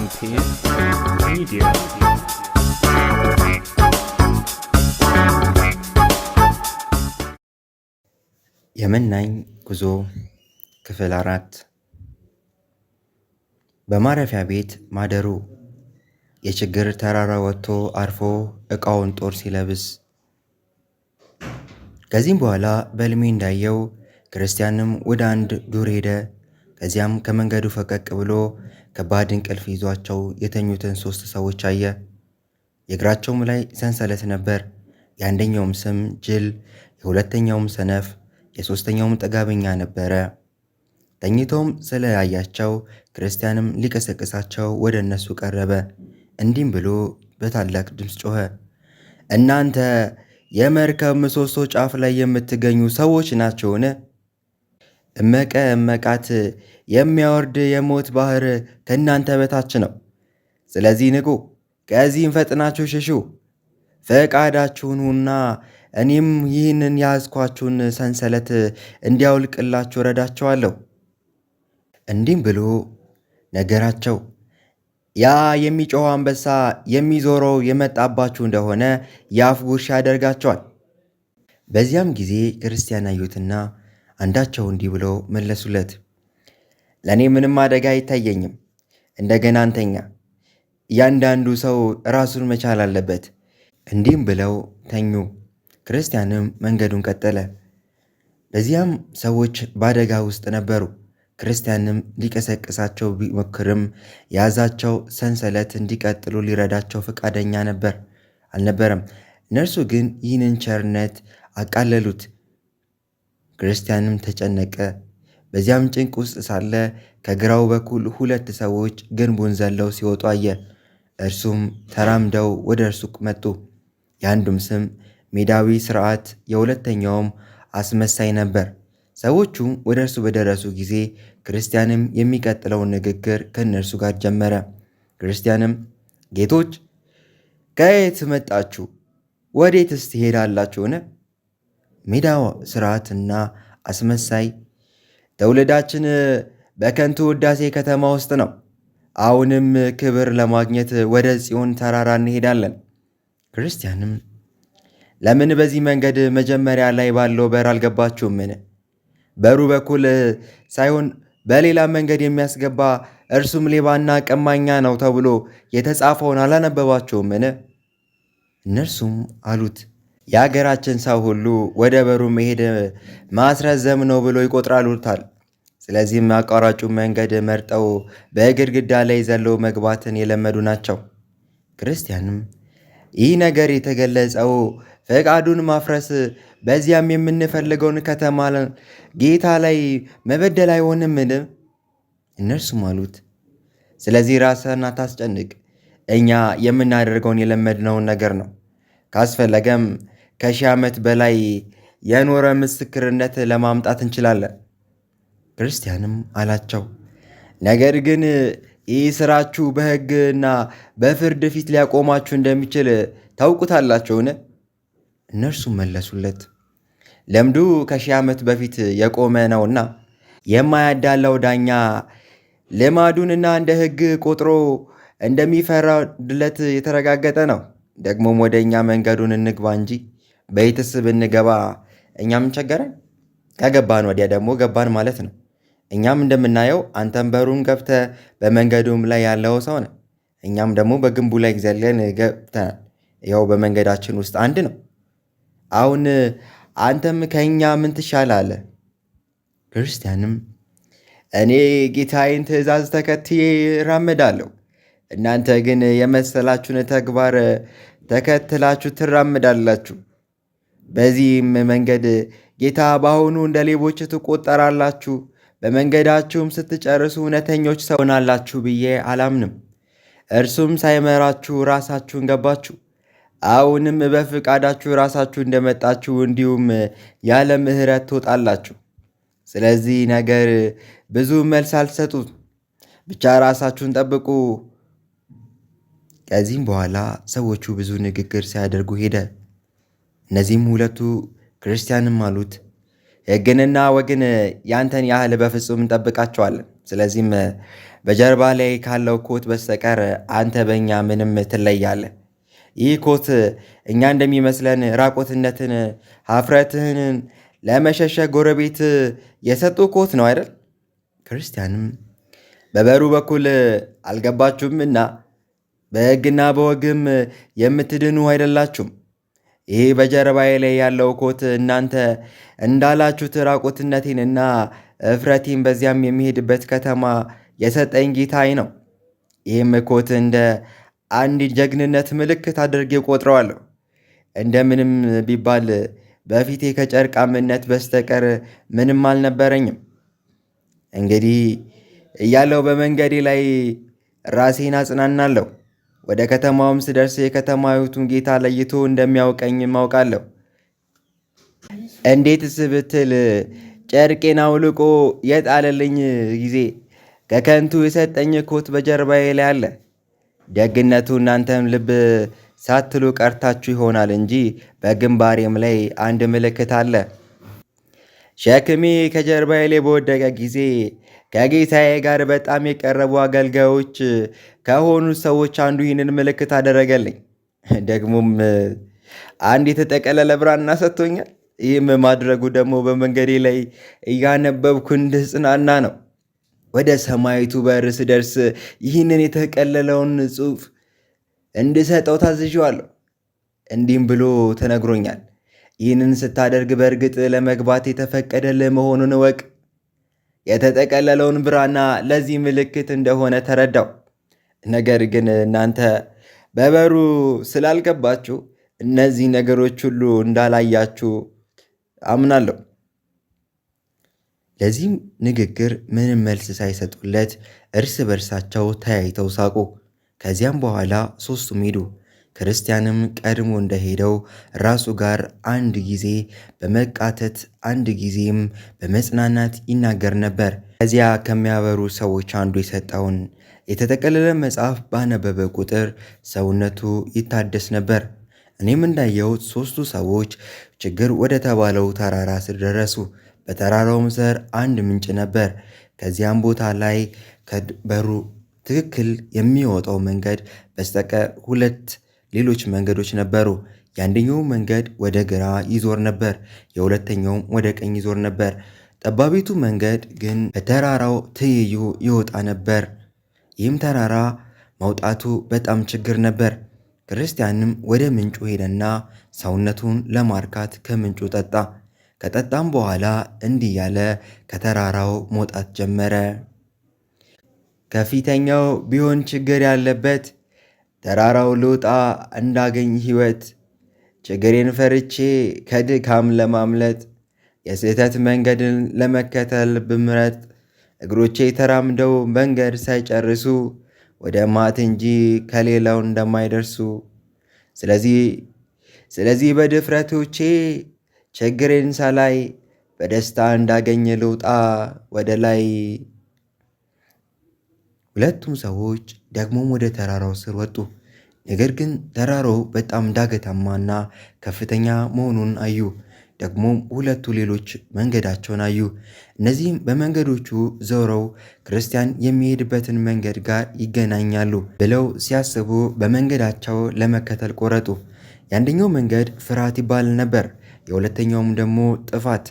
Campaign Media. የመናኝ ጉዞ ክፍል 4። በማረፊያ ቤት ማደሩ የችግር ተራራ ወጥቶ አርፎ ዕቃውን ጦር ሲለብስ። ከዚህም በኋላ በሕልሜ እንዳየው ክርስቲያንም ወደ አንድ ዱር ሄደ። ከዚያም ከመንገዱ ፈቀቅ ብሎ ከባድ እንቅልፍ ይዟቸው የተኙትን 3 ሰዎች አየ። የእግራቸውም ላይ ሰንሰለት ነበር። የአንደኛውም ስም ጅል፣ የሁለተኛውም ሰነፍ፣ የሦስተኛውም ጥጋበኛ ነበረ። ተኝተውም ስለያያቸው ክርስቲያንም ሊቀሰቅሳቸው ወደ እነሱ ቀረበ። እንዲህም ብሎ በታላቅ ድምፅ ጮኸ፣ እናንተ የመርከብ ምሰሶ ጫፍ ላይ የምትገኙ ሰዎች ናችሁን? እመቀ እመቃት የሚያወርድ የሞት ባሕር ከእናንተ በታች ነው። ስለዚህ ንቁ፣ ከዚህም ፈጥናችሁ ሽሹ። ፈቃዳችሁን ሁኑና እኔም ይህንን ያዝኳችሁን ሰንሰለት እንዲያውልቅላችሁ ረዳቸዋለሁ። እንዲህም ብሎ ነገራቸው፣ ያ የሚጮኸው አንበሳ የሚዞረው የመጣባችሁ እንደሆነ የአፍ ጉርሻ ያደርጋቸዋል። በዚያም ጊዜ ክርስቲያን አዩትና አንዳቸው እንዲህ ብለው መለሱለት፣ ለእኔ ምንም አደጋ አይታየኝም። እንደገና እንተኛ፣ እያንዳንዱ ሰው ራሱን መቻል አለበት። እንዲህም ብለው ተኙ። ክርስቲያንም መንገዱን ቀጠለ። በዚያም ሰዎች በአደጋ ውስጥ ነበሩ። ክርስቲያንም ሊቀሰቅሳቸው ቢሞክርም የያዛቸው ሰንሰለት እንዲቀጥሉ ሊረዳቸው ፈቃደኛ አልነበረም። እነርሱ ግን ይህንን ቸርነት አቃለሉት። ክርስቲያንም ተጨነቀ። በዚያም ጭንቅ ውስጥ ሳለ ከግራው በኩል 2 ሰዎች ግንቡን ዘለው ሲወጡ አየ። እርሱም ተራምደው ወደ እርሱ መጡ። የአንዱም ስም ሜዳዊ ሥርዓት፣ የሁለተኛውም አስመሳይ ነበር። ሰዎቹ ወደ እርሱ በደረሱ ጊዜ ክርስቲያንም የሚቀጥለውን ንግግር ከእነርሱ ጋር ጀመረ። ክርስቲያንም ጌቶች፣ ከየት መጣችሁ? ወዴትስ ትሄዳላችሁን? ሜዳው ሥርዓትና አስመሳይ ትውልዳችን በከንቱ ውዳሴ ከተማ ውስጥ ነው። አሁንም ክብር ለማግኘት ወደ ጽዮን ተራራ እንሄዳለን። ክርስቲያንም ለምን በዚህ መንገድ መጀመሪያ ላይ ባለው በር አልገባችሁምን? በሩ በኩል ሳይሆን በሌላ መንገድ የሚያስገባ እርሱም ሌባና ቀማኛ ነው ተብሎ የተጻፈውን አላነበባችሁምን? እነርሱም አሉት፣ የአገራችን ሰው ሁሉ ወደ በሩ መሄድ ማስረዘም ነው ብሎ ይቆጥራሉታል። ስለዚህም አቋራጩ መንገድ መርጠው በግድግዳ ላይ ዘለው መግባትን የለመዱ ናቸው። ክርስቲያንም ይህ ነገር የተገለጸው ፈቃዱን ማፍረስ በዚያም የምንፈልገውን ከተማ ጌታ ላይ መበደል አይሆንምን? እነርሱም አሉት፣ ስለዚህ ራስህን አታስጨንቅ፣ እኛ የምናደርገውን የለመድነውን ነገር ነው። ካስፈለገም ከ1000 ዓመት በላይ የኖረ ምስክርነት ለማምጣት እንችላለን። ክርስቲያንም አላቸው፣ ነገር ግን ይህ ሥራችሁ በሕግና በፍርድ ፊት ሊያቆማችሁ እንደሚችል ታውቁታላችሁን? እነርሱም መለሱለት፣ ለምዱ ከ1000 ዓመት በፊት የቆመ ነውና የማያዳላው ዳኛ ልማዱንና እንደ ሕግ ቆጥሮ እንደሚፈርድለት የተረጋገጠ ነው። ደግሞም ወደ እኛ መንገዱን እንግባ እንጂ በየትስ ብንገባ እኛም ቸገረን? ከገባን ወዲያ ደግሞ ገባን ማለት ነው። እኛም እንደምናየው አንተም በሩን ገብተ በመንገዱም ላይ ያለው ሰው ነህ። እኛም ደግሞ በግንቡ ላይ ዘለን ገብተናል። ይኸው በመንገዳችን ውስጥ አንድ ነው። አሁን አንተም ከእኛ ምን ትሻላለህ? ክርስቲያንም እኔ ጌታዬን ትእዛዝ ተከትዬ እራመዳለሁ፣ እናንተ ግን የመሰላችሁን ተግባር ተከትላችሁ ትራመዳላችሁ። በዚህም መንገድ ጌታ በአሁኑ እንደ ሌቦች ትቆጠራላችሁ፣ በመንገዳችሁም ስትጨርሱ እውነተኞች ሰው ሆናላችሁ ብዬ አላምንም። እርሱም ሳይመራችሁ ራሳችሁን ገባችሁ። አሁንም በፍቃዳችሁ ራሳችሁ እንደመጣችሁ እንዲሁም ያለ ምሕረት ትወጣላችሁ። ስለዚህ ነገር ብዙ መልስ አልሰጡም፣ ብቻ ራሳችሁን ጠብቁ። ከዚህም በኋላ ሰዎቹ ብዙ ንግግር ሲያደርጉ ሄደ። እነዚህም 2ቱ ክርስቲያንም አሉት፣ ሕግንና ወግን ያንተን ያህል በፍጹም እንጠብቃቸዋለን። ስለዚህም በጀርባ ላይ ካለው ኮት በስተቀር አንተ በእኛ ምንም ትለያለህ። ይህ ኮት እኛ እንደሚመስለን ራቆትነትን፣ ሀፍረትህን ለመሸሸግ ጎረቤት የሰጡ ኮት ነው አይደል? ክርስቲያንም በበሩ በኩል አልገባችሁምና በሕግና በወግም የምትድኑ አይደላችሁም። ይህ በጀርባዬ ላይ ያለው ኮት እናንተ እንዳላችሁት ራቆትነቴንና እፍረቴን በዚያም የሚሄድበት ከተማ የሰጠኝ ጌታዬ ነው። ይህም ኮት እንደ አንድ ጀግንነት ምልክት አድርጌ ቆጥረዋለሁ። እንደምንም ቢባል በፊቴ ከጨርቃምነት በስተቀር ምንም አልነበረኝም። እንግዲህ እያለው በመንገዴ ላይ ራሴን አጽናናለሁ። ወደ ከተማውም ስደርስ የከተማዊቱን ጌታ ለይቶ እንደሚያውቀኝ ማውቃለሁ። እንዴትስ ብትል ጨርቄን አውልቆ የጣለልኝ ጊዜ ከከንቱ የሰጠኝ ኮት በጀርባዬ ላይ አለ። ደግነቱ እናንተም ልብ ሳትሉ ቀርታችሁ ይሆናል እንጂ በግንባሬም ላይ አንድ ምልክት አለ። ሸክሜ ከጀርባዬ ላይ በወደቀ ጊዜ ከጌታዬ ጋር በጣም የቀረቡ አገልጋዮች ከሆኑ ሰዎች አንዱ ይህንን ምልክት አደረገልኝ። ደግሞም አንድ የተጠቀለለ ብራና ሰጥቶኛል። ይህም ማድረጉ ደግሞ በመንገዴ ላይ እያነበብኩ እንድጽናና ነው። ወደ ሰማይቱ በር ስደርስ ይህንን የተቀለለውን ጽሑፍ እንድሰጠው ታዝዤዋለሁ። እንዲህም ብሎ ተነግሮኛል። ይህንን ስታደርግ በእርግጥ ለመግባት የተፈቀደልህ መሆኑን እወቅ። የተጠቀለለውን ብራና ለዚህ ምልክት እንደሆነ ተረዳው። ነገር ግን እናንተ በበሩ ስላልገባችሁ እነዚህ ነገሮች ሁሉ እንዳላያችሁ አምናለሁ። ለዚህም ንግግር ምንም መልስ ሳይሰጡለት እርስ በርሳቸው ተያይተው ሳቁ። ከዚያም በኋላ ሦስቱም ሄዱ። ክርስቲያንም ቀድሞ እንደሄደው ራሱ ጋር አንድ ጊዜ በመቃተት አንድ ጊዜም በመጽናናት ይናገር ነበር። ከዚያ ከሚያበሩ ሰዎች አንዱ የሰጠውን የተጠቀለለ መጽሐፍ ባነበበ ቁጥር ሰውነቱ ይታደስ ነበር። እኔም እንዳየሁት ሦስቱ ሰዎች ችግር ወደ ተባለው ተራራ ስር ደረሱ። በተራራውም ስር አንድ ምንጭ ነበር። ከዚያም ቦታ ላይ ከበሩ ትክክል የሚወጣው መንገድ በስተቀር ሁለት ሌሎች መንገዶች ነበሩ። የአንደኛው መንገድ ወደ ግራ ይዞር ነበር፣ የሁለተኛውም ወደ ቀኝ ይዞር ነበር። ጠባቢቱ መንገድ ግን በተራራው ትይዩ ይወጣ ነበር። ይህም ተራራ መውጣቱ በጣም ችግር ነበር። ክርስቲያንም ወደ ምንጩ ሄደና ሰውነቱን ለማርካት ከምንጩ ጠጣ። ከጠጣም በኋላ እንዲህ ያለ ከተራራው መውጣት ጀመረ። ከፊተኛው ቢሆን ችግር ያለበት ተራራው ልውጣ እንዳገኝ ሕይወት ችግሬን ፈርቼ ከድካም ለማምለጥ የስህተት መንገድን ለመከተል ብምረጥ እግሮቼ ተራምደው መንገድ ሳይጨርሱ ወደ ማት እንጂ ከሌላው እንደማይደርሱ ስለዚህ በድፍረቶቼ ችግሬን ሳላይ በደስታ እንዳገኝ ልውጣ ወደ ላይ። ሁለቱም ሰዎች ደግሞም ወደ ተራራው ስር ወጡ። ነገር ግን ተራራው በጣም ዳገታማና ከፍተኛ መሆኑን አዩ። ደግሞም ሁለቱ ሌሎች መንገዳቸውን አዩ። እነዚህም በመንገዶቹ ዘውረው ክርስቲያን የሚሄድበትን መንገድ ጋር ይገናኛሉ ብለው ሲያስቡ በመንገዳቸው ለመከተል ቆረጡ። የአንደኛው መንገድ ፍርሃት ይባል ነበር፣ የሁለተኛውም ደግሞ ጥፋት።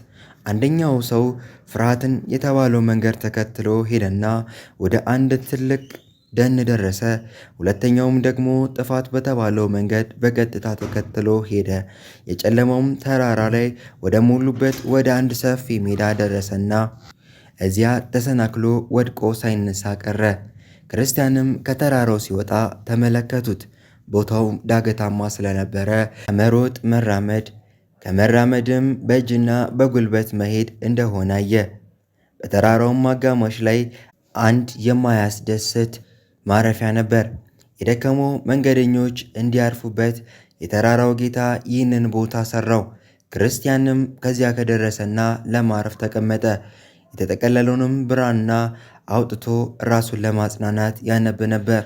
አንደኛው ሰው ፍርሃትን የተባለው መንገድ ተከትሎ ሄደና ወደ አንድ ትልቅ ደን ደረሰ። ሁለተኛውም ደግሞ ጥፋት በተባለው መንገድ በቀጥታ ተከትሎ ሄደ። የጨለማውም ተራራ ላይ ወደ ሞሉበት ወደ አንድ ሰፊ ሜዳ ደረሰና እዚያ ተሰናክሎ ወድቆ ሳይነሳ ቀረ። ክርስቲያንም ከተራራው ሲወጣ ተመለከቱት። ቦታው ዳገታማ ስለነበረ ከመሮጥ መራመድ፣ ከመራመድም በእጅና በጉልበት መሄድ እንደሆነ አየ። በተራራውም አጋማሽ ላይ አንድ የማያስደስት ማረፊያ ነበር፣ የደከሙ መንገደኞች እንዲያርፉበት። የተራራው ጌታ ይህንን ቦታ ሰራው። ክርስቲያንም ከዚያ ከደረሰና ለማረፍ ተቀመጠ። የተጠቀለለውንም ብራና አውጥቶ ራሱን ለማጽናናት ያነብ ነበር።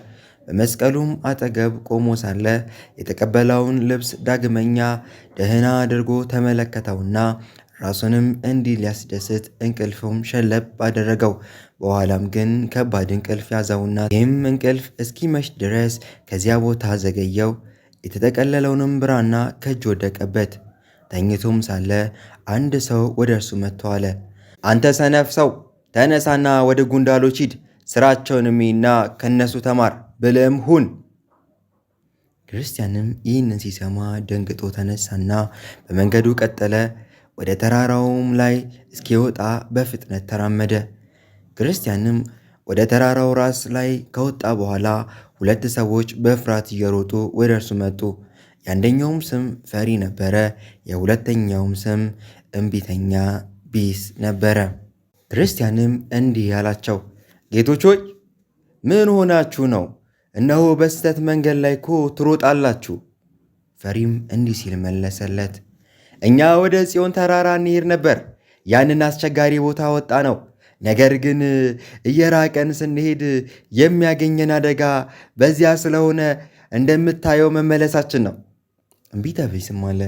በመስቀሉም አጠገብ ቆሞ ሳለ የተቀበለውን ልብስ ዳግመኛ ደህና አድርጎ ተመለከተውና ራሱንም እንዲህ ሊያስደስት እንቅልፉም ሸለብ አደረገው። በኋላም ግን ከባድ እንቅልፍ ያዘውና ይህም እንቅልፍ እስኪመሽ ድረስ ከዚያ ቦታ ዘገየው። የተጠቀለለውንም ብራና ከእጅ ወደቀበት። ተኝቶም ሳለ አንድ ሰው ወደ እርሱ መጥቶ አለ፣ አንተ ሰነፍ ሰው ተነሳና ወደ ጉንዳሎች ሂድ፣ ሥራቸውንም እይና ከነሱ ተማር፣ ብልህም ሁን። ክርስቲያንም ይህንን ሲሰማ ደንግጦ ተነሳና በመንገዱ ቀጠለ። ወደ ተራራውም ላይ እስኪወጣ በፍጥነት ተራመደ። ክርስቲያንም ወደ ተራራው ራስ ላይ ከወጣ በኋላ ሁለት ሰዎች በፍርሃት እየሮጡ ወደ እርሱ መጡ። የአንደኛውም ስም ፈሪ ነበረ፣ የሁለተኛውም ስም እምቢተኛ ቢስ ነበረ። ክርስቲያንም እንዲህ አላቸው፣ ጌቶች ሆይ ምን ሆናችሁ ነው? እነሆ በስህተት መንገድ ላይ እኮ ትሮጣላችሁ። ፈሪም እንዲህ ሲል መለሰለት፣ እኛ ወደ ጽዮን ተራራ እንሄድ ነበር፣ ያንን አስቸጋሪ ቦታ ወጣ ነው። ነገር ግን እየራቀን ስንሄድ የሚያገኘን አደጋ በዚያ ስለሆነ እንደምታየው መመለሳችን ነው። እምቢተ ቢስም አለ፣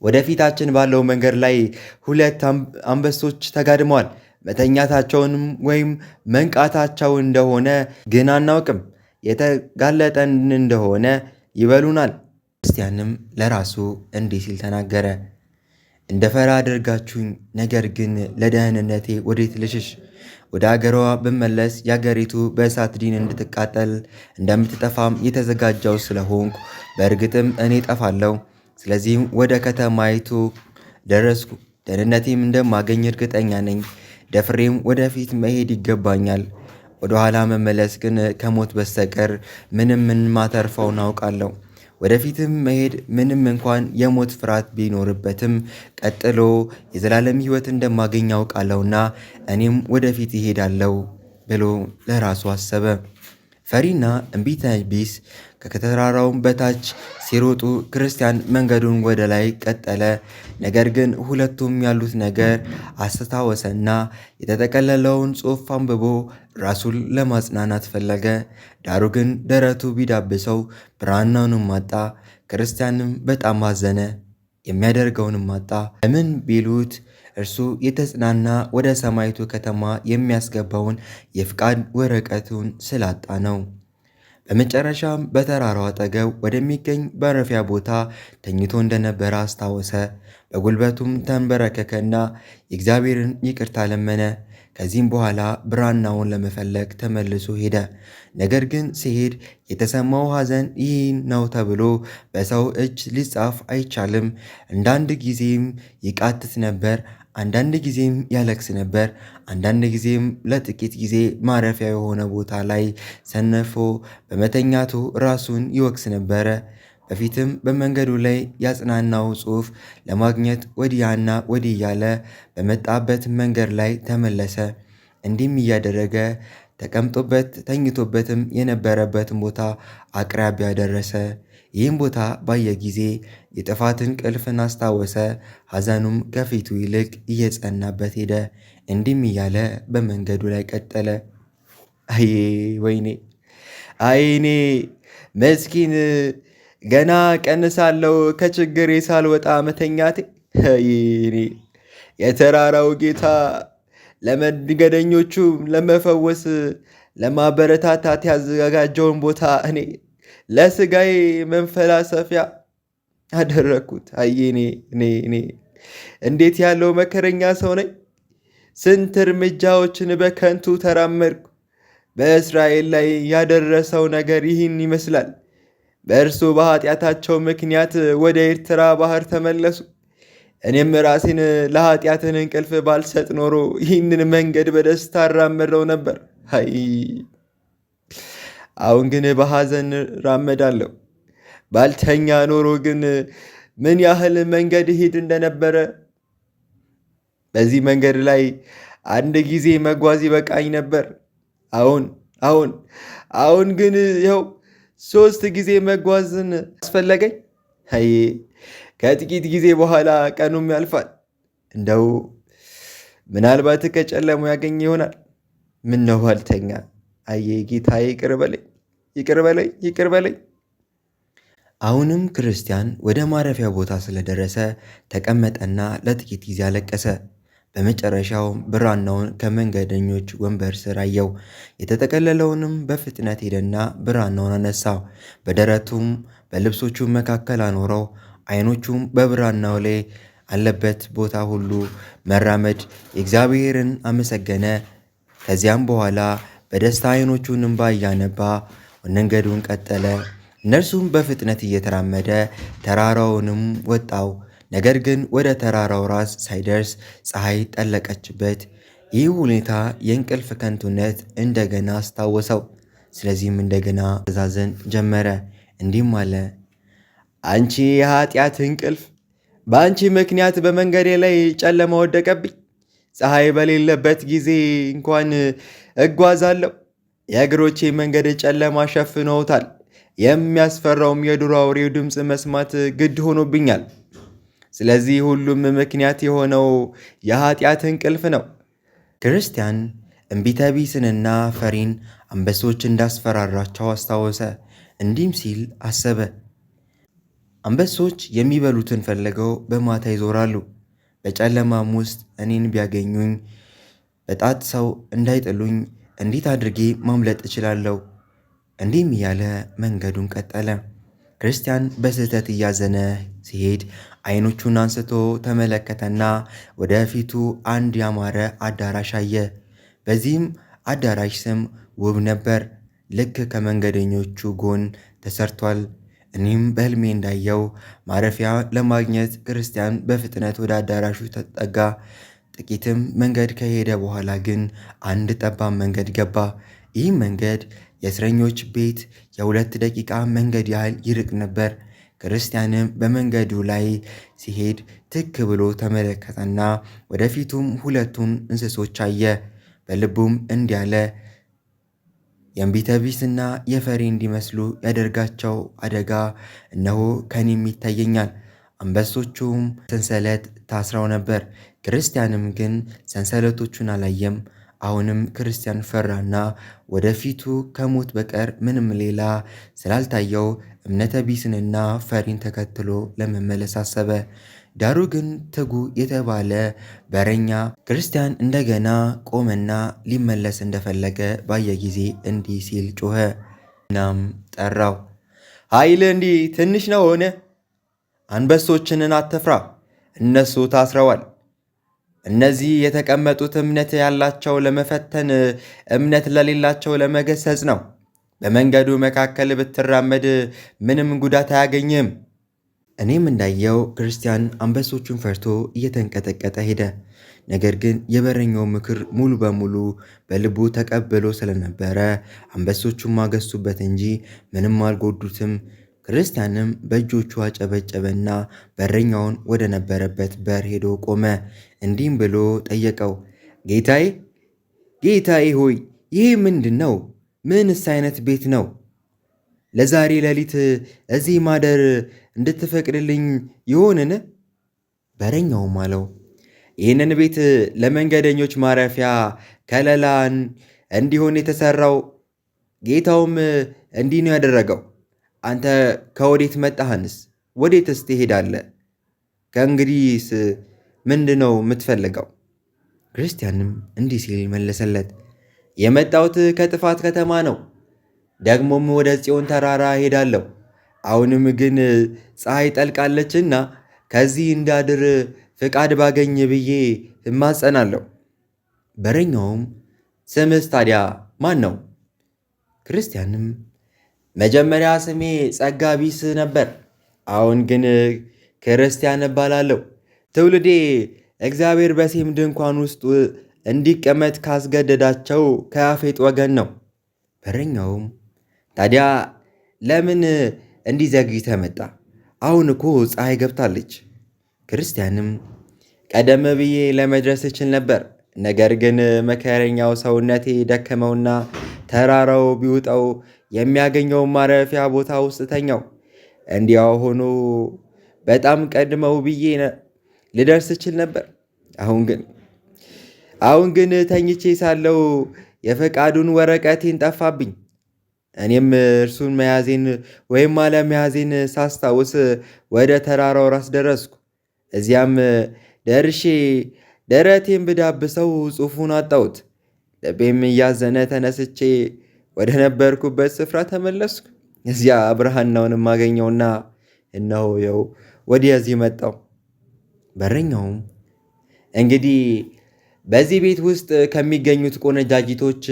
ወደፊታችን ባለው መንገድ ላይ ሁለት አንበሶች ተጋድመዋል። መተኛታቸውንም ወይም መንቃታቸው እንደሆነ ግን አናውቅም። የተጋለጠን እንደሆነ ይበሉናል። ክርስቲያንም ለራሱ እንዲህ ሲል ተናገረ፣ እንደ ፈራ አድርጋችሁኝ፣ ነገር ግን ለደህንነቴ ወዴት ልሽሽ? ወደ አገሯ ብመለስ የአገሪቱ በእሳት ዲን እንድትቃጠል እንደምትጠፋም የተዘጋጀው ስለሆንኩ በእርግጥም እኔ ጠፋለሁ። ስለዚህም ወደ ከተማይቱ ደረስኩ፣ ደህንነቴም እንደማገኝ እርግጠኛ ነኝ። ደፍሬም ወደፊት መሄድ ይገባኛል። ወደ ኋላ መመለስ ግን ከሞት በስተቀር ምንም ማተርፈውን አውቃለሁ። ወደፊትም መሄድ ምንም እንኳን የሞት ፍርሃት ቢኖርበትም ቀጥሎ የዘላለም ሕይወት እንደማገኝ አውቃለሁና እኔም ወደፊት ይሄዳለሁ ብሎ ለራሱ አሰበ። ፈሪና እምቢተ ቢስ ከተራራውም በታች ሲሮጡ ክርስቲያን መንገዱን ወደ ላይ ቀጠለ። ነገር ግን ሁለቱም ያሉት ነገር አስታወሰና የተጠቀለለውን ጽሑፍ አንብቦ ራሱን ለማጽናናት ፈለገ። ዳሩ ግን ደረቱ ቢዳብሰው ብራናውንም አጣ። ክርስቲያንም በጣም አዘነ፣ የሚያደርገውንም አጣ። ለምን ቢሉት እርሱ የተጽናና ወደ ሰማይቱ ከተማ የሚያስገባውን የፍቃድ ወረቀቱን ስላጣ ነው። በመጨረሻም በተራራው አጠገብ ወደሚገኝ ማረፊያ ቦታ ተኝቶ እንደነበረ አስታወሰ። በጉልበቱም ተንበረከከና የእግዚአብሔርን ይቅርታ ለመነ። ከዚህም በኋላ ብራናውን ለመፈለግ ተመልሶ ሄደ። ነገር ግን ሲሄድ የተሰማው ሐዘን ይህ ነው ተብሎ በሰው እጅ ሊጻፍ አይቻልም። አንዳንድ ጊዜም ይቃትት ነበር፣ አንዳንድ ጊዜም ያለቅስ ነበር። አንዳንድ ጊዜም ለጥቂት ጊዜ ማረፊያ የሆነ ቦታ ላይ ሰነፎ በመተኛቱ ራሱን ይወቅስ ነበረ። በፊትም በመንገዱ ላይ ያጽናናው ጽሑፍ ለማግኘት ወዲያና ወዲህ እያለ በመጣበት መንገድ ላይ ተመለሰ። እንዲህም እያደረገ ተቀምጦበት ተኝቶበትም የነበረበትን ቦታ አቅራቢያ ደረሰ። ይህም ቦታ ባየ ጊዜ የጥፋት እንቅልፍን አስታወሰ። ሐዘኑም ከፊቱ ይልቅ እየጸናበት ሄደ። እንዲህም እያለ በመንገዱ ላይ ቀጠለ። አዬ ወይኔ፣ አይኔ መስኪን ገና ቀንሳለው ከችግሬ ሳልወጣ መተኛቴ። አይኔ የተራራው ጌታ ለመንገደኞቹ ለመፈወስ ለማበረታታት ያዘጋጀውን ቦታ እኔ ለስጋዬ መንፈላሰፊያ አደረግኩት። አየኔ እኔ እንዴት ያለው መከረኛ ሰው ነኝ! ስንት እርምጃዎችን በከንቱ ተራመድኩ። በእስራኤል ላይ ያደረሰው ነገር ይህን ይመስላል። በእርሱ በኃጢአታቸው ምክንያት ወደ ኤርትራ ባህር ተመለሱ። እኔም ራሴን ለኃጢአትን እንቅልፍ ባልሰጥ ኖሮ ይህንን መንገድ በደስታ አራመደው ነበር። አይ አሁን ግን በሐዘን ራመዳለሁ። ባልተኛ ኖሮ ግን ምን ያህል መንገድ ሄድ እንደነበረ። በዚህ መንገድ ላይ አንድ ጊዜ መጓዝ ይበቃኝ ነበር። አሁን ግን ይኸው 3 ጊዜ መጓዝን አስፈለገኝ። አይ ከጥቂት ጊዜ በኋላ ቀኑም ያልፋል። እንደው ምናልባት ከጨለሙ ያገኝ ይሆናል። ምን ነው ባልተኛ። አየ ጌታ ይቅር በለኝ። አሁንም ክርስቲያን ወደ ማረፊያ ቦታ ስለደረሰ ተቀመጠና ለጥቂት ጊዜ አለቀሰ። በመጨረሻውም ብራናውን ከመንገደኞች ወንበር ስር አየው። የተጠቀለለውንም በፍጥነት ሄደና ብራናውን አነሳው፣ በደረቱም በልብሶቹ መካከል አኖረው። ዓይኖቹም በብራናው ላይ አለበት ቦታ ሁሉ መራመድ እግዚአብሔርን አመሰገነ። ከዚያም በኋላ በደስታ ዓይኖቹን እንባ እያነባ መንገዱን ቀጠለ። እነርሱም በፍጥነት እየተራመደ ተራራውንም ወጣው። ነገር ግን ወደ ተራራው ራስ ሳይደርስ ፀሐይ ጠለቀችበት። ይህ ሁኔታ የእንቅልፍ ከንቱነት እንደገና አስታወሰው። ስለዚህም እንደገና መዛዘን ጀመረ። እንዲህም አለ፣ አንቺ የኃጢአት እንቅልፍ፣ በአንቺ ምክንያት በመንገዴ ላይ ጨለማ ወደቀብኝ። ፀሐይ በሌለበት ጊዜ እንኳን እጓዛለሁ። የእግሮቼ መንገድ ጨለማ ሸፍነውታል። የሚያስፈራውም የዱር አውሬው ድምፅ መስማት ግድ ሆኖብኛል። ስለዚህ ሁሉም ምክንያት የሆነው የኃጢአት እንቅልፍ ነው። ክርስቲያን እምቢተ ቢስንና ፈሪን አንበሶች እንዳስፈራራቸው አስታወሰ። እንዲህም ሲል አሰበ፣ አንበሶች የሚበሉትን ፈልገው በማታ ይዞራሉ። በጨለማም ውስጥ እኔን ቢያገኙኝ በጣት ሰው እንዳይጥሉኝ እንዴት አድርጌ ማምለጥ እችላለሁ? እንዲህም እያለ መንገዱን ቀጠለ። ክርስቲያን በስህተት እያዘነ ሲሄድ ዓይኖቹን አንስቶ ተመለከተና ወደ ፊቱ አንድ ያማረ አዳራሽ አየ። በዚህም አዳራሽ ስም ውብ ነበር፣ ልክ ከመንገደኞቹ ጎን ተሰርቷል። እኔም በሕልሜ እንዳየው ማረፊያ ለማግኘት ክርስቲያን በፍጥነት ወደ አዳራሹ ተጠጋ። ጥቂትም መንገድ ከሄደ በኋላ ግን አንድ ጠባብ መንገድ ገባ። ይህ መንገድ የእስረኞች ቤት የ2 ደቂቃ መንገድ ያህል ይርቅ ነበር። ክርስቲያንም በመንገዱ ላይ ሲሄድ ትክ ብሎ ተመለከተና ወደፊቱም 2ቱን እንስሶች አየ። በልቡም እንዲህ አለ፣ የእምቢተ ቢስና የፈሪ እንዲመስሉ ያደርጋቸው አደጋ እነሆ ከኔም ይታየኛል። አንበሶቹም ሰንሰለት ታስረው ነበር። ክርስቲያንም ግን ሰንሰለቶቹን አላየም። አሁንም ክርስቲያን ፈራና ወደፊቱ ከሞት በቀር ምንም ሌላ ስላልታየው እምነተ ቢስንና ፈሪን ተከትሎ ለመመለስ አሰበ። ዳሩ ግን ትጉ የተባለ በረኛ ክርስቲያን እንደገና ቆመና ሊመለስ እንደፈለገ ባየ ጊዜ እንዲህ ሲል ጮኸ። እናም ጠራው፣ ኃይል እንዲህ ትንሽ ነው ሆነ? አንበሶችንን አትፍራ፣ እነሱ ታስረዋል። እነዚህ የተቀመጡት እምነት ያላቸው ለመፈተን፣ እምነት ለሌላቸው ለመገሰጽ ነው። በመንገዱ መካከል ብትራመድ ምንም ጉዳት አያገኝም። እኔም እንዳየው ክርስቲያን አንበሶቹን ፈርቶ እየተንቀጠቀጠ ሄደ። ነገር ግን የበረኛው ምክር ሙሉ በሙሉ በልቡ ተቀብሎ ስለነበረ አንበሶቹን ማገሱበት እንጂ ምንም አልጎዱትም። ክርስቲያንም በእጆቹ አጨበጨበና በረኛውን ወደ ነበረበት በር ሄዶ ቆመ። እንዲህም ብሎ ጠየቀው፣ ጌታዬ ጌታዬ ሆይ ይህ ምንድን ነው? ምንስ አይነት ቤት ነው? ለዛሬ ሌሊት እዚህ ማደር እንድትፈቅድልኝ ይሆንን? በረኛውም አለው፣ ይህንን ቤት ለመንገደኞች ማረፊያ ከለላን እንዲሆን የተሰራው ጌታውም እንዲህ ነው ያደረገው። አንተ ከወዴት መጣህንስ? ወዴትስ ትሄዳለህ? ከእንግዲህስ ምንድን ነው የምትፈልገው? ክርስቲያንም እንዲህ ሲል መለሰለት፣ የመጣሁት ከጥፋት ከተማ ነው። ደግሞም ወደ ጽዮን ተራራ ሄዳለሁ። አሁንም ግን ፀሐይ ጠልቃለችና ከዚህ እንዳድር ፍቃድ ባገኝ ብዬ እማጸናለሁ። በረኛውም ስምስ ታዲያ ማን ነው? ክርስቲያንም መጀመሪያ ስሜ ጸጋ ቢስ ነበር፣ አሁን ግን ክርስቲያን እባላለሁ። ትውልዴ እግዚአብሔር በሴም ድንኳን ውስጥ እንዲቀመጥ ካስገደዳቸው ከያፌጥ ወገን ነው። በረኛውም ታዲያ ለምን እንዲዘግይተህ መጣ? አሁን እኮ ፀሐይ ገብታለች። ክርስቲያንም ቀደም ብዬ ለመድረስ እችል ነበር፣ ነገር ግን መከረኛው ሰውነቴ ደከመውና ተራራው ቢውጠው የሚያገኘው ማረፊያ ቦታ ውስጥ ተኛው። እንዲያው ሆኖ በጣም ቀድመው ብዬ ልደርስ እችል ነበር። አሁን ግን ተኝቼ ሳለው የፈቃዱን ወረቀቴን ጠፋብኝ። እኔም እርሱን መያዜን ወይም አለመያዜን ሳስታውስ ወደ ተራራው ራስ ደረስኩ። እዚያም ደርሼ ደረቴን ብዳብሰው ጽሑፉን አጣሁት። ልቤም እያዘነ ተነስቼ ወደ ነበርኩበት ስፍራ ተመለስኩ። እዚያ ብርሃናውንም አገኘውና እነሆ የው ወደዚህ መጣው። በረኛውም እንግዲህ በዚህ ቤት ውስጥ ከሚገኙት ቆነጃጅቶች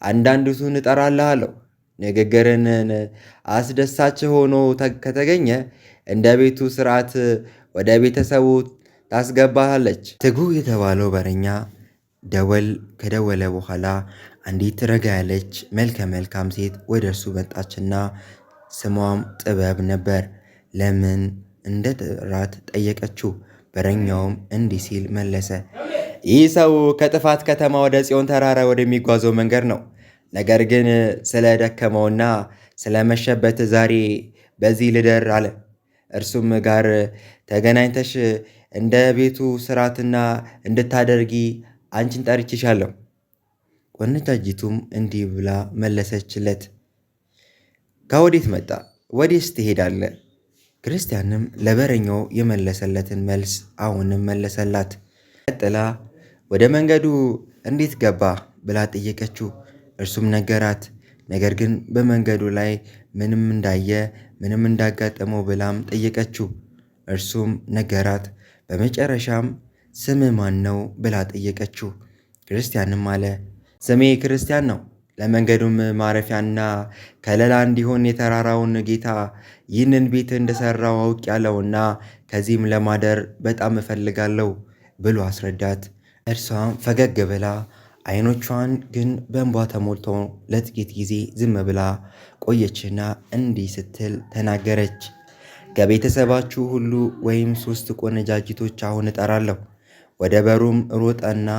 አንዳንዲቱን እጠራልህ አለው። ንግግርን አስደሳች ሆኖ ከተገኘ እንደ ቤቱ ሥርዓት ወደ ቤተሰቡ ታስገባሃለች። ትጉህ የተባለው በረኛ ደወል ከደወለ በኋላ አንዲት ረጋ ያለች መልከ መልካም ሴት ወደ እርሱ መጣችና ስሟም ጥበብ ነበር። ለምን እንደ ጠራት ጠየቀችው። በረኛውም እንዲህ ሲል መለሰ፣ ይህ ሰው ከጥፋት ከተማ ወደ ጽዮን ተራራ ወደሚጓዘው መንገድ ነው። ነገር ግን ስለደከመውና ስለመሸበት ዛሬ በዚህ ልደር አለ። እርሱም ጋር ተገናኝተሽ እንደ ቤቱ ስርዓትና እንድታደርጊ አንቺን ጠርቼሻለሁ። ቆነጃጅቱም እንዲህ ብላ መለሰችለት፣ ከወዴት መጣ? ወዴስ ትሄዳለህ? ክርስቲያንም ለበረኛው የመለሰለትን መልስ አሁንም መለሰላት። ቀጥላ ወደ መንገዱ እንዴት ገባ ብላ ጠየቀችው። እርሱም ነገራት። ነገር ግን በመንገዱ ላይ ምንም እንዳየ ምንም እንዳጋጠመው ብላም ጠየቀችው። እርሱም ነገራት። በመጨረሻም ስምህ ማን ነው ብላ ጠየቀችው። ክርስቲያንም አለ፣ ስሜ ክርስቲያን ነው። ለመንገዱም ማረፊያና ከለላ እንዲሆን የተራራውን ጌታ ይህንን ቤት እንደሠራው አውቄአለሁና ከዚህም ለማደር በጣም እፈልጋለሁ ብሎ አስረዳት። እርሷም ፈገግ ብላ ዓይኖቿን ግን በእንባ ተሞልቶ ለጥቂት ጊዜ ዝም ብላ ቆየችና እንዲህ ስትል ተናገረች። ከቤተሰባችሁ ሁሉ ወይም 3 ቆነጃጅቶች አሁን እጠራለሁ። ወደ በሩም ሮጠና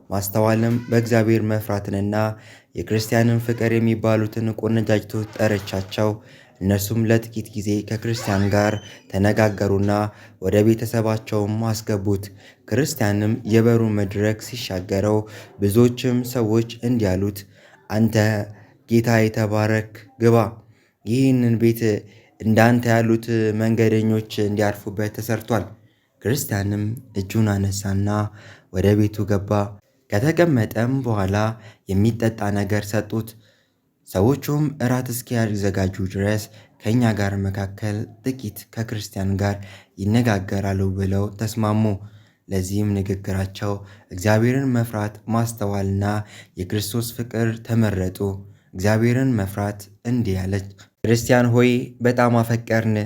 ማስተዋልም በእግዚአብሔር መፍራትንና የክርስቲያንን ፍቅር የሚባሉትን ቆነጃጅቶች ጠረቻቸው። እነርሱም ለጥቂት ጊዜ ከክርስቲያን ጋር ተነጋገሩና ወደ ቤተሰባቸውም አስገቡት። ክርስቲያንም የበሩ መድረክ ሲሻገረው ብዙዎችም ሰዎች እንዲህ አሉት፣ አንተ ጌታ የተባረክ ግባ። ይህንን ቤት እንዳንተ ያሉት መንገደኞች እንዲያርፉበት ተሰርቷል። ክርስቲያንም እጁን አነሳና ወደ ቤቱ ገባ። ከተቀመጠም በኋላ የሚጠጣ ነገር ሰጡት። ሰዎቹም እራት እስኪያዘጋጁ ድረስ ከእኛ ጋር መካከል ጥቂት ከክርስቲያን ጋር ይነጋገራሉ ብለው ተስማሙ። ለዚህም ንግግራቸው እግዚአብሔርን መፍራት ማስተዋልና የክርስቶስ ፍቅር ተመረጡ። እግዚአብሔርን መፍራት እንዲህ አለች፣ ክርስቲያን ሆይ በጣም አፈቀርን።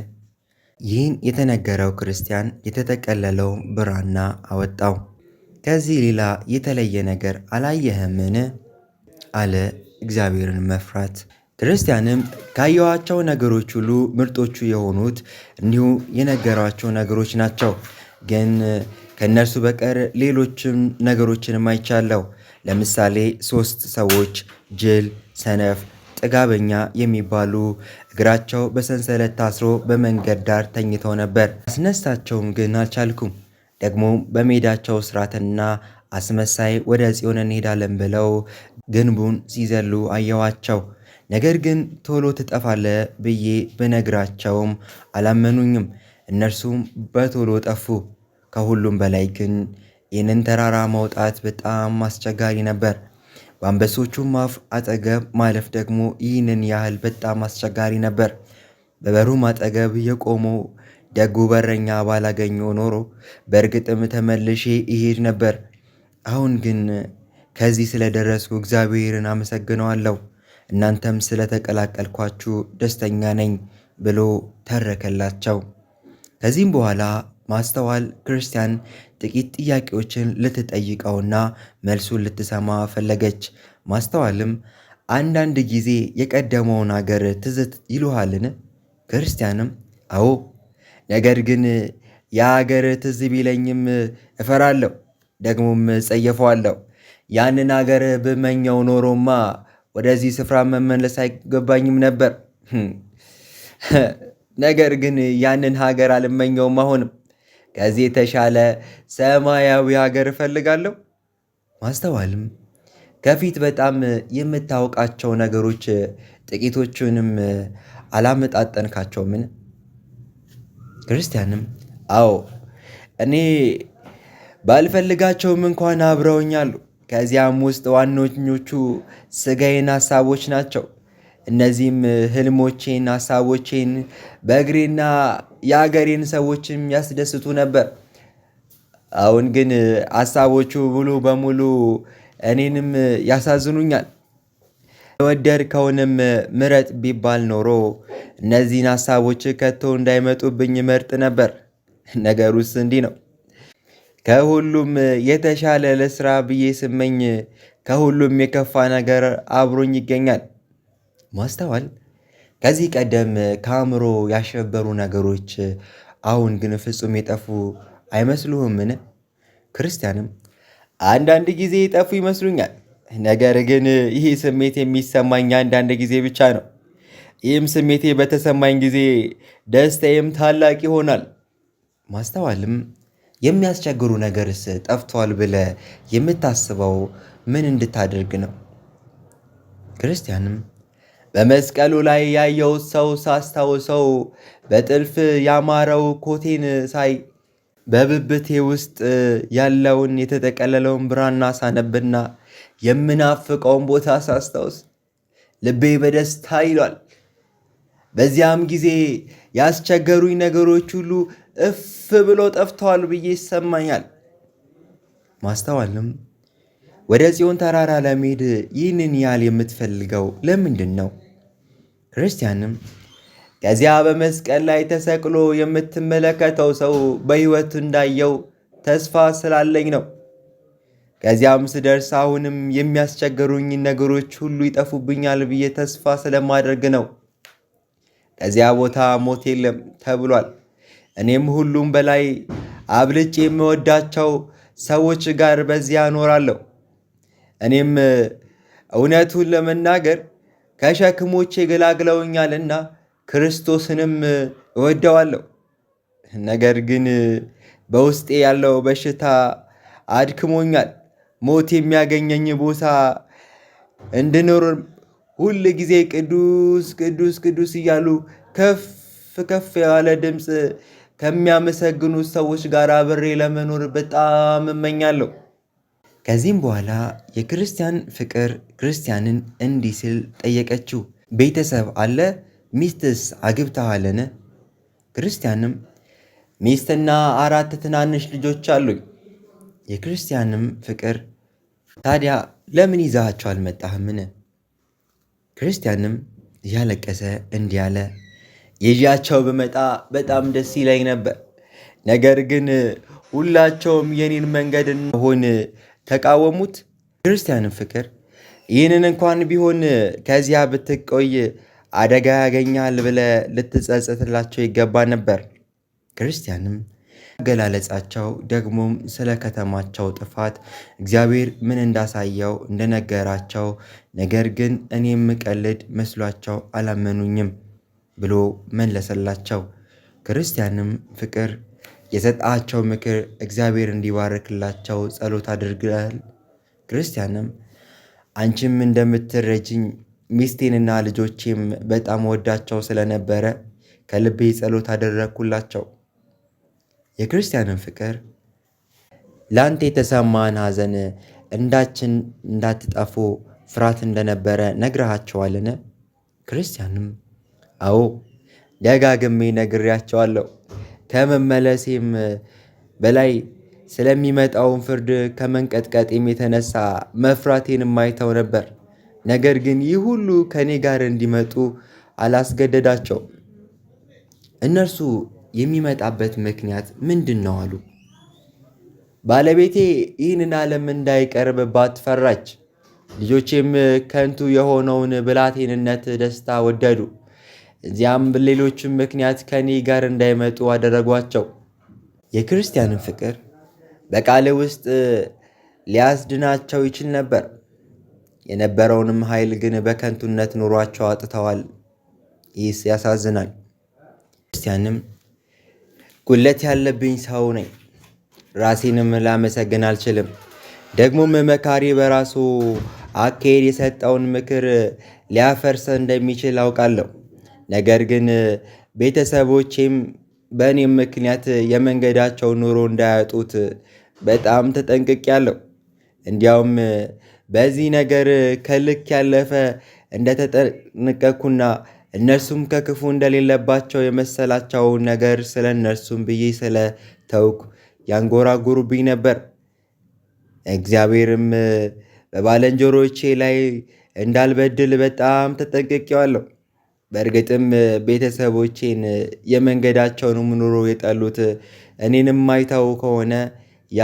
ይህን የተነገረው ክርስቲያን የተጠቀለለው ብራና አወጣው። ከዚህ ሌላ የተለየ ነገር አላየህምን? አለ። እግዚአብሔርን መፍራት። ክርስቲያንም ካየኋቸው ነገሮች ሁሉ ምርጦቹ የሆኑት እንዲሁ የነገሯቸው ነገሮች ናቸው። ግን ከእነርሱ በቀር ሌሎችም ነገሮችንም አይቻለሁ። ለምሳሌ 3 ሰዎች ጅል፣ ሰነፍ፣ ጥጋበኛ የሚባሉ እግራቸው በሰንሰለት ታስሮ በመንገድ ዳር ተኝተው ነበር። አስነሳቸውም ግን አልቻልኩም። ደግሞ በሜዳቸው ስራትና አስመሳይ ወደ ጽዮን እንሄዳለን ብለው ግንቡን ሲዘሉ አየኋቸው። ነገር ግን ቶሎ ትጠፋለህ ብዬ ብነግራቸውም አላመኑኝም። እነርሱም በቶሎ ጠፉ። ከሁሉም በላይ ግን ይህንን ተራራ መውጣት በጣም አስቸጋሪ ነበር። በአንበሶቹም አፍ አጠገብ ማለፍ ደግሞ ይህንን ያህል በጣም አስቸጋሪ ነበር። በበሩም አጠገብ የቆመው ደጉ በረኛ ባላገኘው ኖሮ በእርግጥም ተመልሼ ይሄድ ነበር። አሁን ግን ከዚህ ስለደረስኩ እግዚአብሔርን አመሰግነዋለሁ፣ እናንተም ስለተቀላቀልኳችሁ ደስተኛ ነኝ ብሎ ተረከላቸው። ከዚህም በኋላ ማስተዋል ክርስቲያን ጥቂት ጥያቄዎችን ልትጠይቀውና መልሱን ልትሰማ ፈለገች። ማስተዋልም አንዳንድ ጊዜ የቀደመውን አገር ትዝ ይሉሃልን? ክርስቲያንም አዎ፣ ነገር ግን የአገር ትዝ ቢለኝም እፈራለሁ፣ ደግሞም ጸየፈዋለሁ። ያንን አገር ብመኘው ኖሮማ ወደዚህ ስፍራ መመለስ አይገባኝም ነበር። ነገር ግን ያንን ሀገር አልመኘውም። አሁንም ከዚህ የተሻለ ሰማያዊ ሀገር እፈልጋለሁ። ማስተዋልም ከፊት በጣም የምታውቃቸው ነገሮች ጥቂቶቹንም አላመጣጠንካቸውምን? ክርስቲያንም አዎ፣ እኔ ባልፈልጋቸውም እንኳን አብረውኛሉ። ከዚያም ውስጥ ዋነኞቹ ሥጋዬን ሐሳቦች ናቸው። እነዚህም ሕልሞቼን፣ ሐሳቦቼን በእግሬና የአገሬን ሰዎችም ያስደስቱ ነበር። አሁን ግን ሐሳቦቹ ሙሉ በሙሉ እኔንም ያሳዝኑኛል። የወደድከውንም ምረጥ ቢባል ኖሮ እነዚህን ሐሳቦች ከቶ እንዳይመጡብኝ መርጥ ነበር። ነገሩስ እንዲህ ነው። ከሁሉም የተሻለ ለስራ ብዬ ስመኝ ከሁሉም የከፋ ነገር አብሮኝ ይገኛል። ማስተዋል ከዚህ ቀደም ከአእምሮ ያሸበሩ ነገሮች አሁን ግን ፍጹም የጠፉ አይመስሉህምን? ክርስቲያንም አንዳንድ ጊዜ የጠፉ ይመስሉኛል። ነገር ግን ይህ ስሜት የሚሰማኝ አንዳንድ ጊዜ ብቻ ነው። ይህም ስሜቴ በተሰማኝ ጊዜ ደስታዬም ታላቅ ይሆናል። ማስተዋልም የሚያስቸግሩ ነገርስ ጠፍቷል ብለህ የምታስበው ምን እንድታደርግ ነው? ክርስቲያንም በመስቀሉ ላይ ያየሁት ሰው ሳስታውሰው በጥልፍ ያማረው ኮቴን ሳይ በብብቴ ውስጥ ያለውን የተጠቀለለውን ብራና ሳነብና የምናፍቀውን ቦታ ሳስታውስ ልቤ በደስታ ይሏል። በዚያም ጊዜ ያስቸገሩኝ ነገሮች ሁሉ እፍ ብሎ ጠፍተዋል ብዬ ይሰማኛል። ማስተዋልም ወደ ጽዮን ተራራ ለመሄድ ይህንን ያህል የምትፈልገው ለምንድን ነው? ክርስቲያንም ከዚያ በመስቀል ላይ ተሰቅሎ የምትመለከተው ሰው በሕይወት እንዳየው ተስፋ ስላለኝ ነው። ከዚያም ስደርስ አሁንም የሚያስቸግሩኝ ነገሮች ሁሉ ይጠፉብኛል ብዬ ተስፋ ስለማደርግ ነው። ከዚያ ቦታ ሞት የለም ተብሏል። እኔም ሁሉም በላይ አብልጬ የምወዳቸው ሰዎች ጋር በዚያ እኖራለሁ። እኔም እውነቱን ለመናገር ከሸክሞቼ ገላግለውኛልና ክርስቶስንም እወደዋለሁ። ነገር ግን በውስጤ ያለው በሽታ አድክሞኛል። ሞት የሚያገኘኝ ቦታ እንድኖር ሁል ጊዜ ቅዱስ ቅዱስ ቅዱስ እያሉ ከፍ ከፍ ያለ ድምፅ ከሚያመሰግኑ ሰዎች ጋር አብሬ ለመኖር በጣም እመኛለሁ። ከዚህም በኋላ የክርስቲያን ፍቅር ክርስቲያንን እንዲህ ሲል ጠየቀችው። ቤተሰብ አለ? ሚስትስ አግብተሃልን? ክርስቲያንም ሚስትና 4 ትናንሽ ልጆች አሉኝ። የክርስቲያንም ፍቅር ታዲያ ለምን ይዛሃቸው አልመጣህምን? ክርስቲያንም እያለቀሰ እንዲህ አለ። ይዣቸው ብመጣ በጣም ደስ ይለኝ ነበር። ነገር ግን ሁላቸውም የኔን መንገድ ሆን ተቃወሙት። ክርስቲያንም ፍቅር ይህንን እንኳን ቢሆን ከዚያ ብትቆይ አደጋ ያገኛል ብለህ ልትጸጸትላቸው ይገባ ነበር። ክርስቲያንም አገላለጻቸው ደግሞም ስለ ከተማቸው ጥፋት እግዚአብሔር ምን እንዳሳየው እንደነገራቸው፣ ነገር ግን እኔ የምቀልድ መስሏቸው አላመኑኝም ብሎ መለሰላቸው። ክርስቲያንም ፍቅር የሰጣቸው ምክር እግዚአብሔር እንዲባርክላቸው ጸሎት አድርገዋል። ክርስቲያንም አንቺም እንደምትረጅኝ ሚስቴንና ልጆቼም በጣም ወዳቸው ስለነበረ ከልቤ ጸሎት አደረግኩላቸው። የክርስቲያንን ፍቅር ለአንተ የተሰማን ሐዘን እንዳችን እንዳትጠፉ ፍርሃት እንደነበረ ነግረሃቸዋልን? ክርስቲያንም አዎ ደጋግሜ ነግሬያቸዋለሁ። ከመመለሴም በላይ ስለሚመጣውን ፍርድ ከመንቀጥቀጤም የተነሳ መፍራቴንም አይተው ነበር። ነገር ግን ይህ ሁሉ ከእኔ ጋር እንዲመጡ አላስገደዳቸው። እነርሱ የሚመጣበት ምክንያት ምንድን ነው አሉ። ባለቤቴ ይህንን ዓለም እንዳይቀርብባት ፈራች። ልጆቼም ከንቱ የሆነውን ብላቴንነት ደስታ ወደዱ። እዚያም ሌሎችም ምክንያት ከኔ ጋር እንዳይመጡ አደረጓቸው። የክርስቲያንን ፍቅር በቃል ውስጥ ሊያስድናቸው ይችል ነበር። የነበረውንም ኃይል ግን በከንቱነት ኑሯቸው አጥተዋል። ይህስ ያሳዝናል። ክርስቲያንም ጉለት ያለብኝ ሰው ነኝ፣ ራሴንም ላመሰግን አልችልም። ደግሞም መካሪ በራሱ አካሄድ የሰጠውን ምክር ሊያፈርስ እንደሚችል አውቃለሁ። ነገር ግን ቤተሰቦቼም በእኔም ምክንያት የመንገዳቸው ኑሮ እንዳያጡት በጣም ተጠንቅቄያለሁ። እንዲያውም በዚህ ነገር ከልክ ያለፈ እንደተጠነቀቅኩና እነርሱም ከክፉ እንደሌለባቸው የመሰላቸው ነገር ስለ እነርሱም ብዬ ስለ ተውኩ ያንጎራጉሩብኝ ነበር። እግዚአብሔርም በባልንጀሮቼ ላይ እንዳልበድል በጣም ተጠንቅቄዋለሁ። በእርግጥም ቤተሰቦቼን የመንገዳቸውንም ኑሮ የጠሉት እኔንም አይተው ከሆነ ያ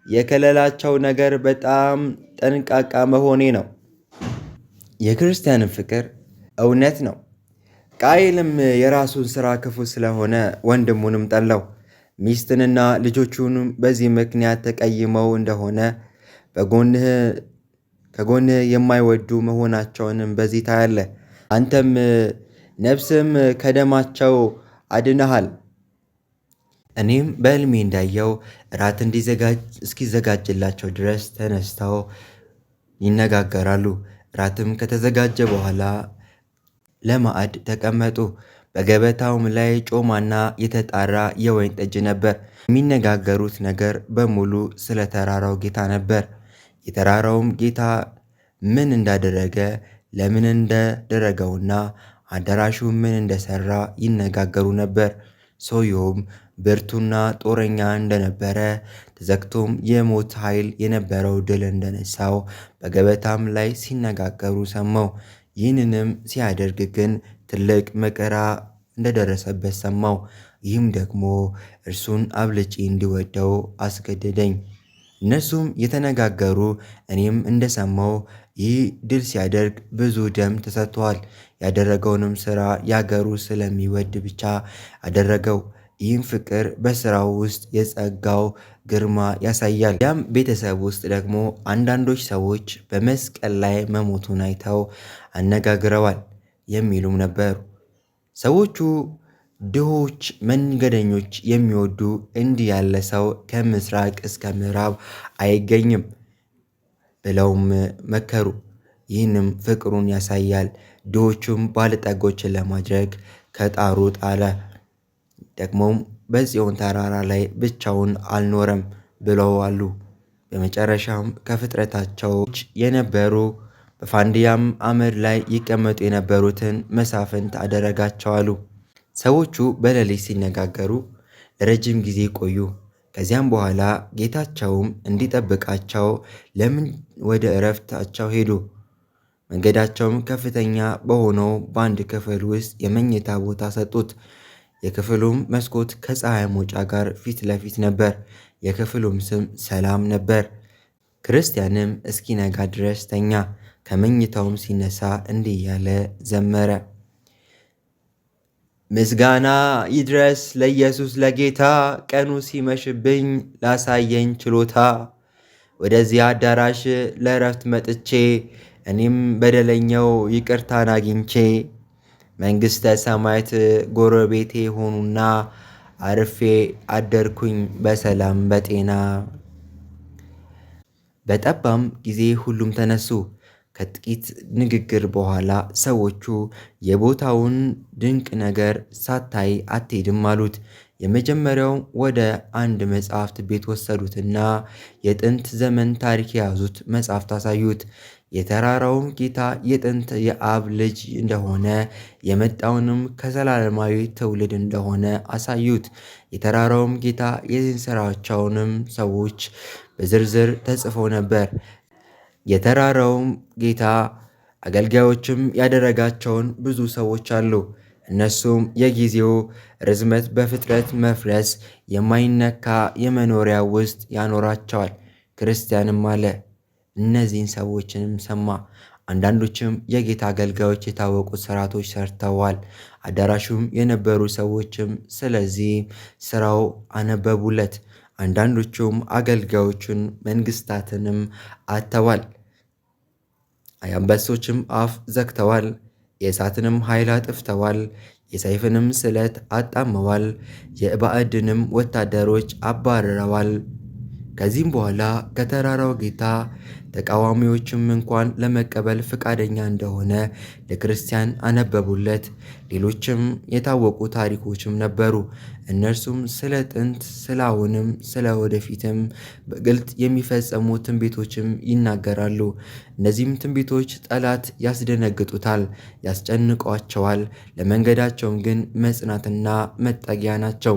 የከለላቸው ነገር በጣም ጠንቃቃ መሆኔ ነው። የክርስቲያንን ፍቅር እውነት ነው። ቃየልም የራሱን ሥራ ክፉ ስለሆነ ወንድሙንም ጠላው። ሚስትንና ልጆቹንም በዚህ ምክንያት ተቀይመው እንደሆነ ከጎንህ የማይወዱ መሆናቸውንም በዚህ ታያለህ። አንተም ነፍስም ከደማቸው አድነሃል። እኔም በሕልሜ እንዳየው እራት እስኪዘጋጅላቸው ድረስ ተነስተው ይነጋገራሉ። እራትም ከተዘጋጀ በኋላ ለማዕድ ተቀመጡ። በገበታውም ላይ ጮማና የተጣራ የወይን ጠጅ ነበር። የሚነጋገሩት ነገር በሙሉ ስለ ተራራው ጌታ ነበር። የተራራውም ጌታ ምን እንዳደረገ፣ ለምን እንዳደረገውና አዳራሹ ምን እንደሰራ ይነጋገሩ ነበር። ሰውየውም ብርቱና ጦረኛ እንደነበረ፣ ተዘግቶም የሞት ኃይል የነበረው ድል እንደነሳው በገበታም ላይ ሲነጋገሩ ሰማው። ይህንንም ሲያደርግ ግን ትልቅ መከራ እንደደረሰበት ሰማው። ይህም ደግሞ እርሱን አብልጬ እንዲወደው አስገደደኝ። እነርሱም የተነጋገሩ እኔም እንደሰማው ይህ ድል ሲያደርግ ብዙ ደም ተሰጥቷል። ያደረገውንም ሥራ ያገሩ ስለሚወድ ብቻ አደረገው። ይህም ፍቅር በሥራው ውስጥ የጸጋው ግርማ ያሳያል። ያም ቤተሰብ ውስጥ ደግሞ አንዳንዶች ሰዎች በመስቀል ላይ መሞቱን አይተው አነጋግረዋል የሚሉም ነበሩ። ሰዎቹ ድሆች፣ መንገደኞች የሚወዱ እንዲህ ያለ ሰው ከምስራቅ እስከ ምዕራብ አይገኝም ብለውም መከሩ። ይህንም ፍቅሩን ያሳያል። ድሆቹም ባለጠጎችን ለማድረግ ከጣሩ ጣለ። ደግሞም በጽዮን ተራራ ላይ ብቻውን አልኖረም ብለው አሉ። በመጨረሻም ከፍጥረታቸው የነበሩ በፋንድያም አመድ ላይ ይቀመጡ የነበሩትን መሳፍንት አደረጋቸው አሉ። ሰዎቹ በሌሊት ሲነጋገሩ ለረጅም ጊዜ ቆዩ። ከዚያም በኋላ ጌታቸውም እንዲጠብቃቸው ለምን ወደ ዕረፍታቸው ሄዱ። መንገዳቸውም ከፍተኛ በሆነው በአንድ ክፍል ውስጥ የመኝታ ቦታ ሰጡት። የክፍሉም መስኮት ከፀሐይ መውጫ ጋር ፊት ለፊት ነበር። የክፍሉም ስም ሰላም ነበር። ክርስቲያንም እስኪነጋ ድረስ ተኛ። ከመኝታውም ሲነሳ እንዲህ እያለ ዘመረ። ምስጋና ይድረስ ለኢየሱስ ለጌታ፣ ቀኑ ሲመሽብኝ ላሳየኝ ችሎታ። ወደዚህ አዳራሽ ለእረፍት መጥቼ እኔም በደለኛው ይቅርታን አግኝቼ፣ መንግሥተ ሰማያት ጎረቤቴ ሆኑና አርፌ አደርኩኝ በሰላም በጤና። በጠባም ጊዜ ሁሉም ተነሱ። ከጥቂት ንግግር በኋላ ሰዎቹ የቦታውን ድንቅ ነገር ሳታይ አትሄድም አሉት። የመጀመሪያው ወደ አንድ መጽሐፍት ቤት ወሰዱትና የጥንት ዘመን ታሪክ የያዙት መጽሐፍት አሳዩት። የተራራውም ጌታ የጥንት የአብ ልጅ እንደሆነ የመጣውንም ከዘላለማዊ ትውልድ እንደሆነ አሳዩት። የተራራውም ጌታ የሥራቸውንም ሰዎች በዝርዝር ተጽፎ ነበር። የተራራውም ጌታ አገልጋዮችም ያደረጋቸውን ብዙ ሰዎች አሉ። እነሱም የጊዜው ርዝመት በፍጥረት መፍረስ የማይነካ የመኖሪያ ውስጥ ያኖራቸዋል። ክርስቲያንም አለ፣ እነዚህን ሰዎችንም ሰማ። አንዳንዶችም የጌታ አገልጋዮች የታወቁ ሥርዓቶች ሰርተዋል። አዳራሹም የነበሩ ሰዎችም ስለዚህ ሥራው አነበቡለት። አንዳንዶቹም አገልጋዮቹን መንግሥታትንም አጥተዋል። የአንበሶችም አፍ ዘግተዋል። የእሳትንም ኃይል አጥፍተዋል። የሰይፍንም ስለት አጣመዋል። የባዕድንም ወታደሮች አባርረዋል። ከዚህም በኋላ ከተራራው ጌታ ተቃዋሚዎችም እንኳን ለመቀበል ፈቃደኛ እንደሆነ ለክርስቲያን አነበቡለት። ሌሎችም የታወቁ ታሪኮችም ነበሩ። እነርሱም ስለ ጥንት፣ ስለ አሁንም፣ ስለ ወደፊትም በግልጥ የሚፈጸሙ ትንቢቶችም ይናገራሉ። እነዚህም ትንቢቶች ጠላት ያስደነግጡታል፣ ያስጨንቋቸዋል። ለመንገዳቸውም ግን መጽናትና መጠጊያ ናቸው።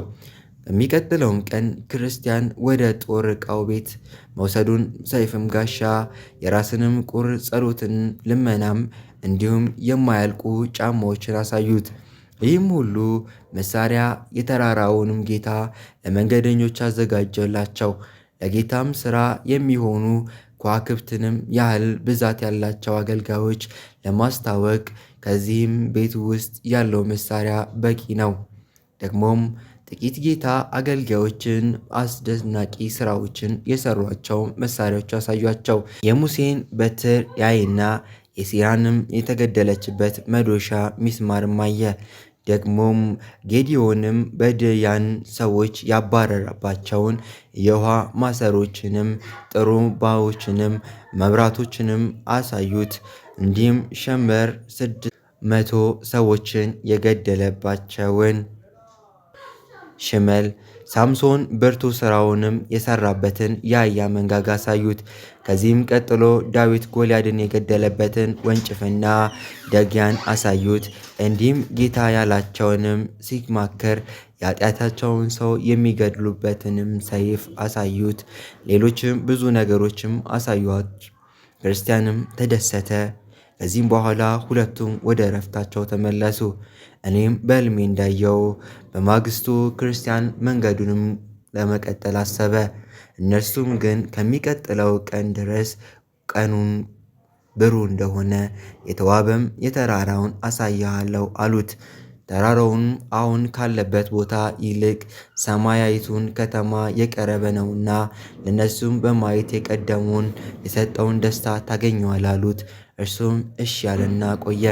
በሚቀጥለውም ቀን ክርስቲያን ወደ ጦር ዕቃው ቤት መውሰዱን ሰይፍም፣ ጋሻ፣ የራስንም ቁር፣ ጸሎትን፣ ልመናም እንዲሁም የማያልቁ ጫማዎችን አሳዩት። ይህም ሁሉ መሳሪያ የተራራውንም ጌታ ለመንገደኞች አዘጋጀላቸው። ለጌታም ሥራ የሚሆኑ ከዋክብትንም ያህል ብዛት ያላቸው አገልጋዮች ለማስታወቅ ከዚህም ቤት ውስጥ ያለው መሳሪያ በቂ ነው። ደግሞም ጥቂት ጌታ አገልጋዮችን አስደናቂ ስራዎችን የሰሯቸው መሳሪያዎች አሳዩአቸው። የሙሴን በትር ያይና የሲራንም የተገደለችበት መዶሻ ሚስማርም አየ። ደግሞም ጌዲዮንም በድያን ሰዎች ያባረረባቸውን የውሃ ማሰሮችንም ጥሩምባዎችንም መብራቶችንም አሳዩት። እንዲህም ሸመር 600 ሰዎችን የገደለባቸውን ሽመል፣ ሳምሶን ብርቱ ሥራውንም የሠራበትን የአህያ መንጋጋ አሳዩት። ከዚህም ቀጥሎ ዳዊት ጎልያድን የገደለበትን ወንጭፍና ደጊያን አሳዩት። እንዲህም ጌታ ያላቸውንም ሲማከር የኃጢአታቸውን ሰው የሚገድሉበትንም ሰይፍ አሳዩት። ሌሎችም ብዙ ነገሮችም አሳዩት። ክርስቲያንም ተደሰተ። ከዚህም በኋላ ሁለቱም ወደ እረፍታቸው ተመለሱ። እኔም በሕልሜ እንዳየው በማግስቱ ክርስቲያን መንገዱንም ለመቀጠል አሰበ። እነርሱም ግን ከሚቀጥለው ቀን ድረስ ቀኑን ብሩህ እንደሆነ የተዋበም የተራራውን አሳያለሁ አሉት። ተራራውን አሁን ካለበት ቦታ ይልቅ ሰማያዊቱን ከተማ የቀረበ ነውና ለነሱም በማየት የቀደሙን የሰጠውን ደስታ ታገኘዋል አሉት። እርሱም እሺ ያለና ቆየ።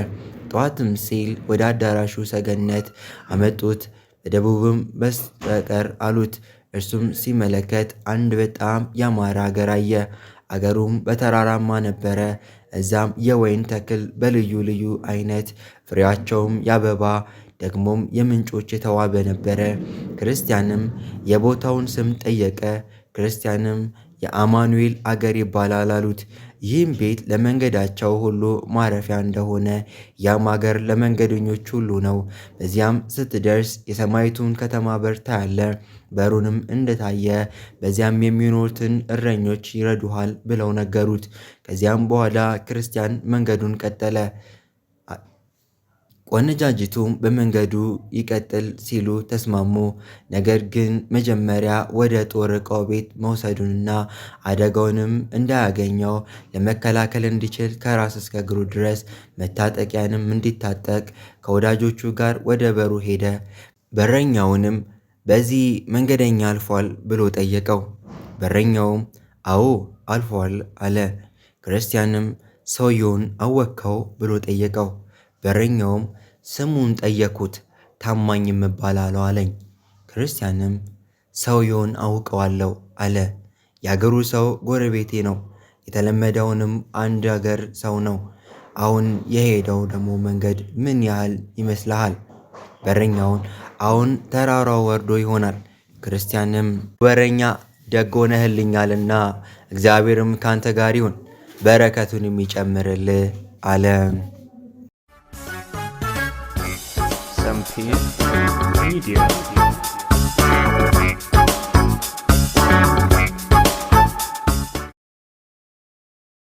ጠዋትም ሲል ወደ አዳራሹ ሰገነት አመጡት። በደቡብም በስተቀር አሉት። እርሱም ሲመለከት አንድ በጣም ያማረ አገር አየ። አገሩም በተራራማ ነበረ። እዛም የወይን ተክል በልዩ ልዩ አይነት ፍሬያቸውም ያበባ ደግሞም የምንጮች የተዋበ ነበረ። ክርስቲያንም የቦታውን ስም ጠየቀ። ክርስቲያንም የአማኑኤል አገር ይባላል አሉት። ይህም ቤት ለመንገዳቸው ሁሉ ማረፊያ እንደሆነ ያም አገር ለመንገደኞች ሁሉ ነው። በዚያም ስትደርስ የሰማይቱን ከተማ በር ታያለህ። በሩንም እንደታየ በዚያም የሚኖሩትን እረኞች ይረዱሃል ብለው ነገሩት። ከዚያም በኋላ ክርስቲያን መንገዱን ቀጠለ። ቆነጃጅቱም በመንገዱ ይቀጥል ሲሉ ተስማሙ። ነገር ግን መጀመሪያ ወደ ጦር ዕቃው ቤት መውሰዱንና አደጋውንም እንዳያገኘው ለመከላከል እንዲችል ከራስ እስከ እግሩ ድረስ መታጠቂያንም እንዲታጠቅ ከወዳጆቹ ጋር ወደ በሩ ሄደ። በረኛውንም በዚህ መንገደኛ አልፏል ብሎ ጠየቀው። በረኛውም አዎ አልፏል አለ። ክርስቲያንም ሰውየውን አወቅከው ብሎ ጠየቀው። በረኛውም ስሙን ጠየኩት፣ ታማኝ እባላለሁ አለኝ። ክርስቲያንም ሰውየውን አውቀዋለሁ አለ። የአገሩ ሰው ጎረቤቴ ነው። የተለመደውንም አንድ አገር ሰው ነው። አሁን የሄደው ደግሞ መንገድ ምን ያህል ይመስልሃል? በረኛውን አሁን ተራራው ወርዶ ይሆናል። ክርስቲያንም በረኛ ደግ ሆነህልኛልና እግዚአብሔርም ካንተ ጋር ይሁን፣ በረከቱን የሚጨምርልህ አለ። Media.